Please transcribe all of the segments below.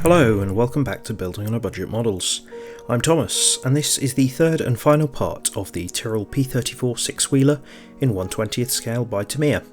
Hello and welcome back to Building on a Budget Models. I'm Thomas and this is the third and final part of the Tyrrell P34 six-wheeler in 1/20th scale by Tamiya.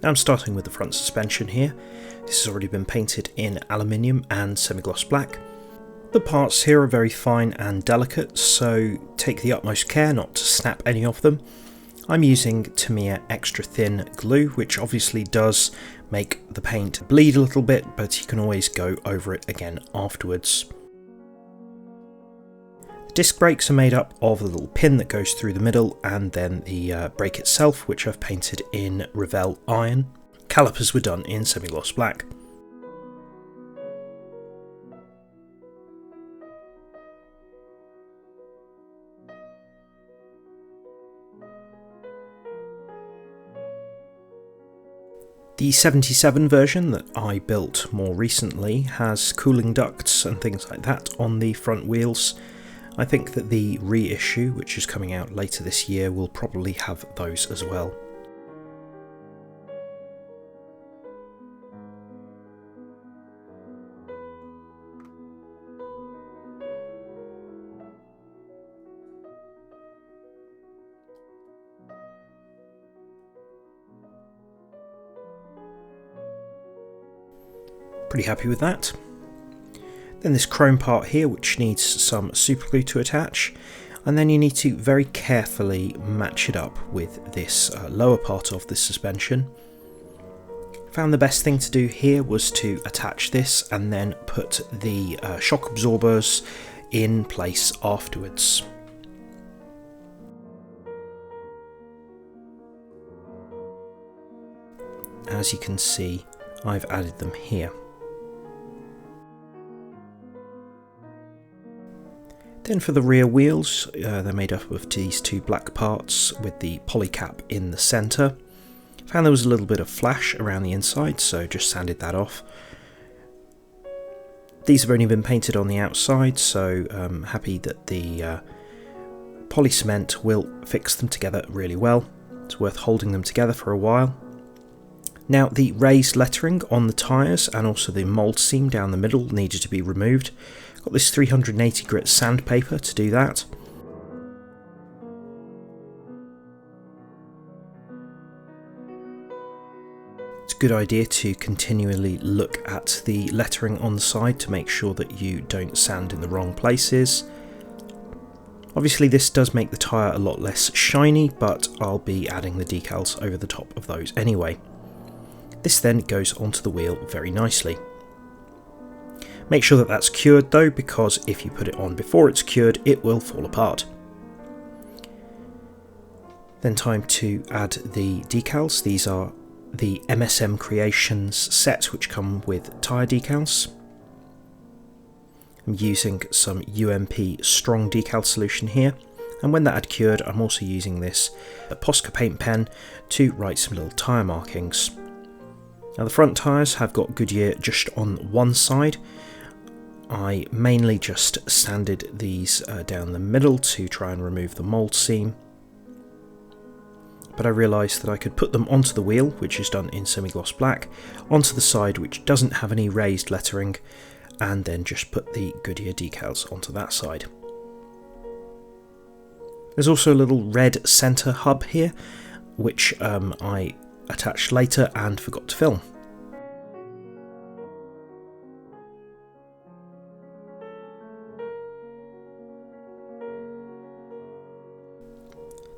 Now I'm starting with the front suspension here. This has already been painted in aluminium and semi-gloss black. The parts here are very fine and delicate, so take the utmost care not to snap any of them. I'm using Tamiya extra thin glue, which obviously does make the paint bleed a little bit, but you can always go over it again afterwards. The disc brakes are made up of a little pin that goes through the middle and then the brake itself, which I've painted in Revell iron. Calipers were done in semi-gloss black. The 77 version that I built more recently has cooling ducts and things like that on the front wheels. I think that the reissue, which is coming out later this year, will probably have those as well. Pretty happy with that. Then this chrome part here, which needs some super glue to attach, and then you need to very carefully match it up with this lower part of the suspension. Found the best thing to do here was to attach this and then put the shock absorbers in place afterwards. As you can see, I've added them here. Then for the rear wheels, they're made up of these two black parts with the poly cap in the centre. Found there was a little bit of flash around the inside, so just sanded that off. These have only been painted on the outside, so I'm happy that the poly cement will fix them together really well. It's worth holding them together for a while. Now the raised lettering on the tyres and also the mould seam down the middle needed to be removed. Got this 380 grit sandpaper to do that. It's a good idea to continually look at the lettering on the side to make sure that you don't sand in the wrong places. Obviously this does make the tyre a lot less shiny, but I'll be adding the decals over the top of those anyway. This then goes onto the wheel very nicely. Make sure that that's cured though, because if you put it on before it's cured, it will fall apart. Then time to add the decals. These are the MSM Creations set, which come with tyre decals. I'm using some UMP strong decal solution here, and when that had cured, I'm also using this Posca paint pen to write some little tyre markings. Now the front tyres have got Goodyear just on one side. I mainly just sanded these down the middle to try and remove the mould seam. But I realised that I could put them onto the wheel, which is done in semi-gloss black, onto the side which doesn't have any raised lettering, and then just put the Goodyear decals onto that side. There's also a little red centre hub here, which I attached later and forgot to film.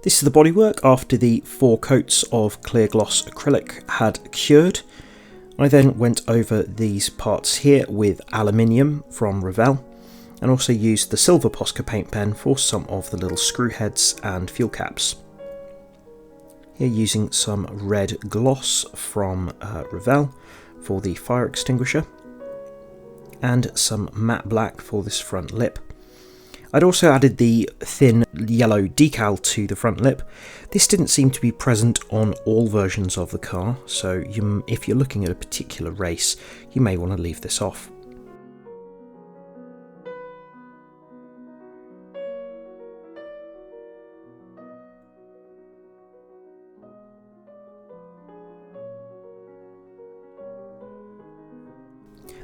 This is the bodywork after the 4 coats of clear gloss acrylic had cured. I then went over these parts here with aluminium from Revell, and also used the silver Posca paint pen for some of the little screw heads and fuel caps. Here using some red gloss from Revell for the fire extinguisher, and some matte black for this front lip. I'd also added the thin yellow decal to the front lip. This didn't seem to be present on all versions of the car, so if you're looking at a particular race, you may want to leave this off.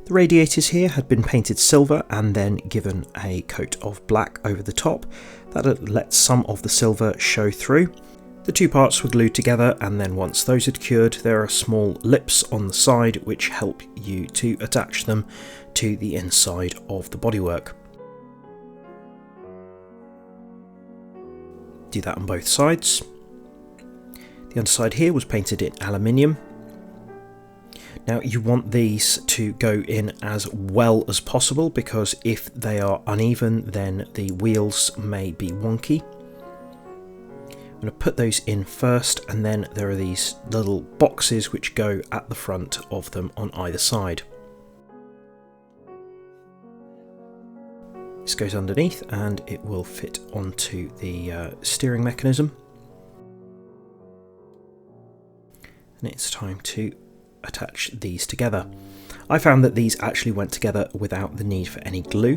The radiators here had been painted silver and then given a coat of black over the top that let some of the silver show through. The two parts were glued together, and then once those had cured, there are small lips on the side which help you to attach them to the inside of the bodywork. Do that on both sides. The underside here was painted in aluminium. Now you want these to go in as well as possible, because if they are uneven then the wheels may be wonky. I'm going to put those in first, and then there are these little boxes which go at the front of them on either side. This goes underneath and it will fit onto the steering mechanism. And it's time to attach these together. I found that these actually went together without the need for any glue.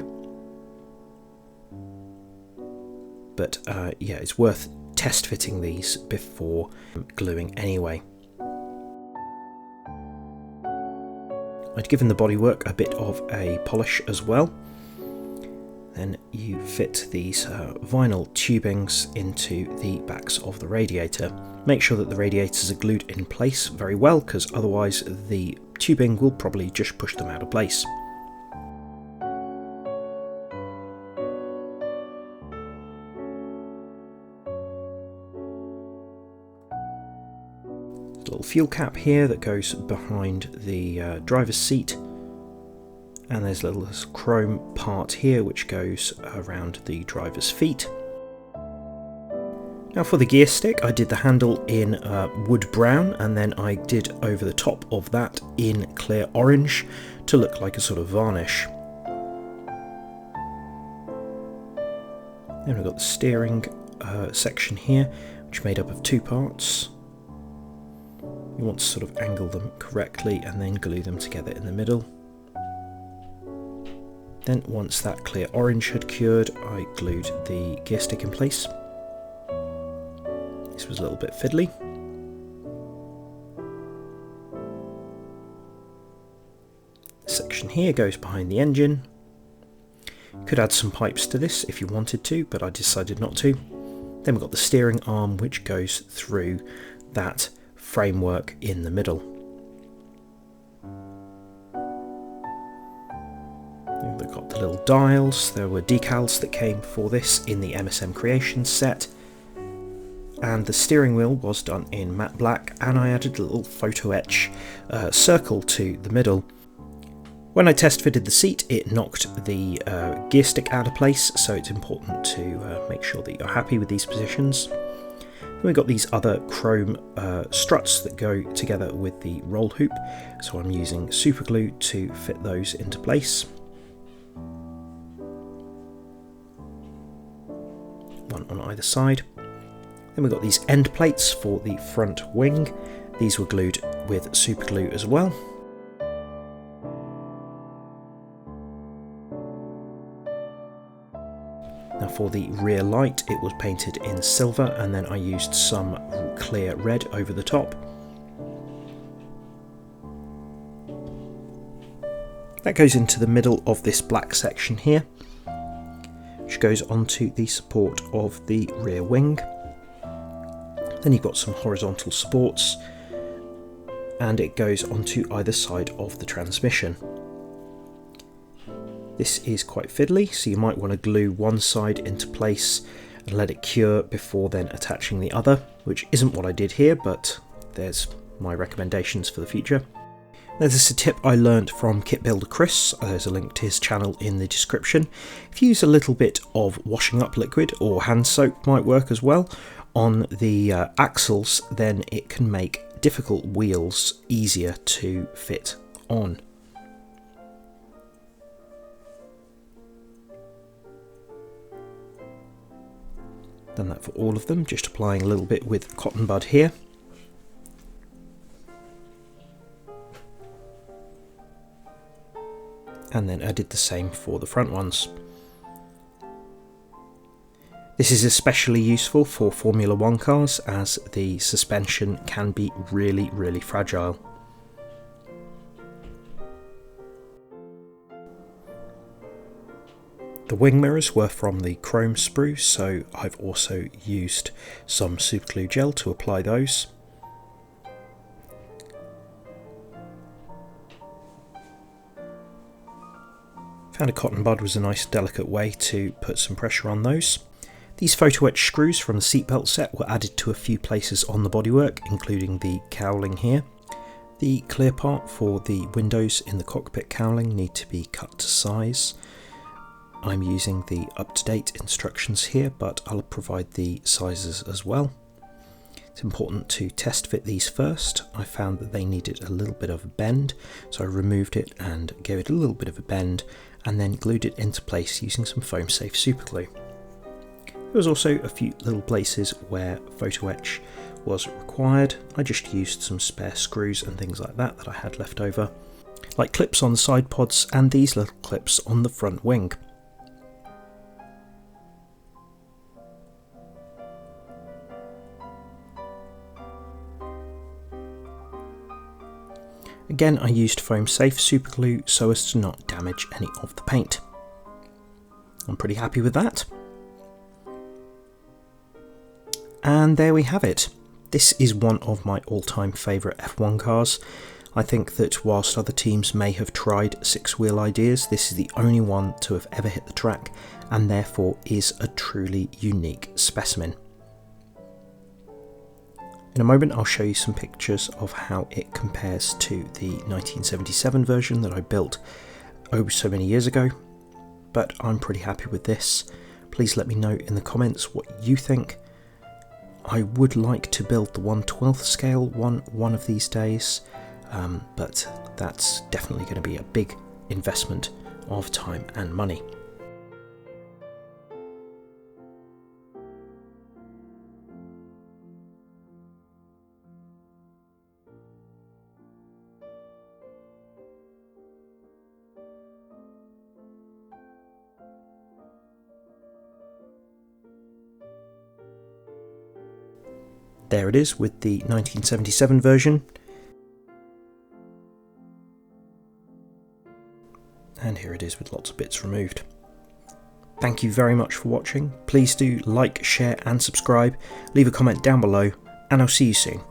But yeah, it's worth test fitting these before gluing anyway. I'd given the bodywork a bit of a polish as well. Then you fit these vinyl tubings into the backs of the radiator. Make sure that the radiators are glued in place very well, because otherwise the tubing will probably just push them out of place. Little fuel cap here that goes behind the driver's seat, and there's a little chrome part here which goes around the driver's feet. Now for the gear stick, I did the handle in wood brown, and then I did over the top of that in clear orange to look like a sort of varnish. Then we've got the steering section here, which is made up of two parts. You want to sort of angle them correctly and then glue them together in the middle. Then once that clear orange had cured, I glued the gear stick in place. This was a little bit fiddly. This section here goes behind the engine. You could add some pipes to this if you wanted to, but I decided not to. Then we've got the steering arm which goes through that framework in the middle. We've got the little dials. There were decals that came for this in the MSM Creations set, and the steering wheel was done in matte black, and I added a little photo etch circle to the middle. When I test fitted the seat, it knocked the gear stick out of place, so it's important to make sure that you're happy with these positions. Then we've got these other chrome struts that go together with the roll hoop, so I'm using super glue to fit those into place. One on either side. Then we've got these end plates for the front wing. These were glued with super glue as well. Now for the rear light, it was painted in silver, and then I used some clear red over the top. That goes into the middle of this black section here, which goes onto the support of the rear wing. Then you've got some horizontal supports, and it goes onto either side of the transmission. This is quite fiddly, so you might want to glue one side into place and let it cure before then attaching the other, which isn't what I did here, but there's my recommendations for the future. Now, this is a tip I learned from kit builder Chris. There's a link to his channel in the description. If you use a little bit of washing up liquid, or hand soap might work as well, on the axles, then it can make difficult wheels easier to fit on. Done that for all of them, just applying a little bit with cotton bud here. And then I did the same for the front ones. This is especially useful for Formula 1 cars, as the suspension can be really fragile. The wing mirrors were from the chrome sprue, so I've also used some superglue gel to apply those. Found a cotton bud was a nice delicate way to put some pressure on those. These photo etch screws from the seatbelt set were added to a few places on the bodywork, including the cowling here. The clear part for the windows in the cockpit cowling need to be cut to size. I'm using the up-to-date instructions here, but I'll provide the sizes as well. It's important to test fit these first. I found that they needed a little bit of a bend, so I removed it and gave it a little bit of a bend and then glued it into place using some foam safe superglue. There was also a few little places where photo etch was required. I just used some spare screws and things like that I had left over, like clips on the side pods and these little clips on the front wing. Again, I used foam safe superglue so as to not damage any of the paint. I'm pretty happy with that. And there we have it. This is one of my all-time favourite F1 cars. I think that whilst other teams may have tried six-wheel ideas, this is the only one to have ever hit the track and therefore is a truly unique specimen. In a moment I'll show you some pictures of how it compares to the 1977 version that I built so many years ago, but I'm pretty happy with this. Please let me know in the comments what you think. I would like to build the 1/12 scale one of these days, but that's definitely going to be a big investment of time and money. There it is with the 1977 version. And here it is with lots of bits removed. Thank you very much for watching. Please do like, share and subscribe. Leave a comment down below and I'll see you soon.